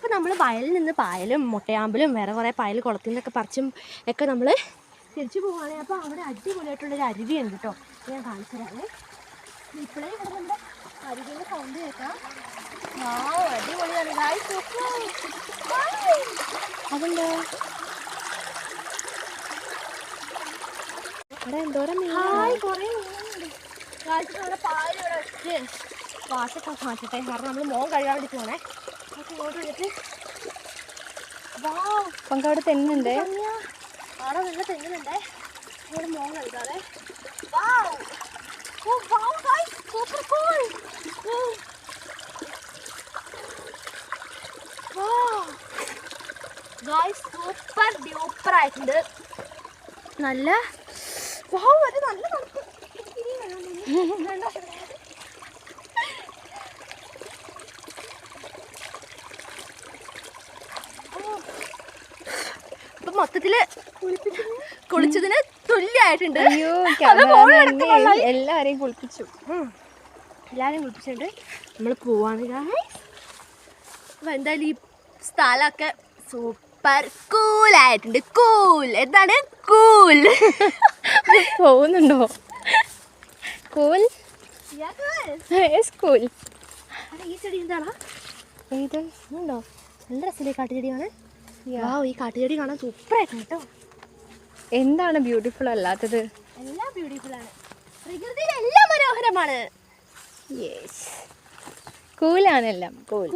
അപ്പോൾ നമ്മൾ വയലിൽ നിന്ന് പായലും മുട്ടയാമ്പലും വേറെ കുറേ പായൽ കുളത്തിൽ നിന്നൊക്കെ പറിച്ചും ഒക്കെ നമ്മൾ തിരിച്ചു പോവുകയാണെങ്കിൽ അപ്പോൾ അവിടെ അടിപൊളിയായിട്ടുള്ളൊരു അരുവിയുണ്ട് കേട്ടോ. ഞാൻ കാണിച്ചു തരാമേ. ഇപ്പോഴേ ഇവിടെ നമ്മുടെ അരുവിയുടെ സൗണ്ട് കേൾക്കാം. അടിപൊളിയാണ് ഗായ്സ്. അതുണ്ടോ അവിടെ എന്തോരം കുറേ മീനുണ്ട് ഗായ്സ്. നമ്മുടെ പായൽ ഇവിടെ വെച്ച് വാശൊക്കെ മാറ്റട്ടെ, കാരണം നമ്മൾ മോൻ കഴുകാൻ വേണ്ടി പോകണേ. ഇങ്ങോട്ട് വന്നിട്ട് അപ്പം അവിടെ തെങ്ങുണ്ട്, അവിടെ നല്ല തെങ്ങുന്നുണ്ടേ. ഇവിടെ മോൻ കഴുകാതെ. സൂപ്പർ ഡ്യൂപ്പർ ആയിട്ടുണ്ട്. നല്ല നല്ല ഇപ്പൊ മൊത്തത്തില് കുളിച്ചതിന് തുല്യായിട്ടുണ്ട്. എല്ലാരെയും കുളിപ്പിച്ചു. എല്ലാരെയും കുളിപ്പിച്ചിട്ടുണ്ട്. നമ്മൾ പോവാണ്. അപ്പൊ എന്തായാലും ഈ സ്ഥലമൊക്കെ സൂപ്പർ കൂലായിട്ടുണ്ട്. കൂൾ എന്താണ് കൂൾ പോകുന്നുണ്ടോ? Cool school. ഈ ചെടി എന്താണോ ഇത്? ഉണ്ടോ? നല്ല രസമില്ലേ കാട്ടുചെടിയാണ്. ഈ കാട്ടുചെടി കാണാൻ സൂപ്പറായിട്ടുണ്ട് കേട്ടോ. എന്താണ് ബ്യൂട്ടിഫുൾ അല്ലാത്തത്? എല്ലാം ബ്യൂട്ടിഫുൾ ആണ്. പ്രകൃതിയിൽ എല്ലാം മനോഹരമാണ്. യെസ്, കൂലാണെല്ലാം. കൂൾ.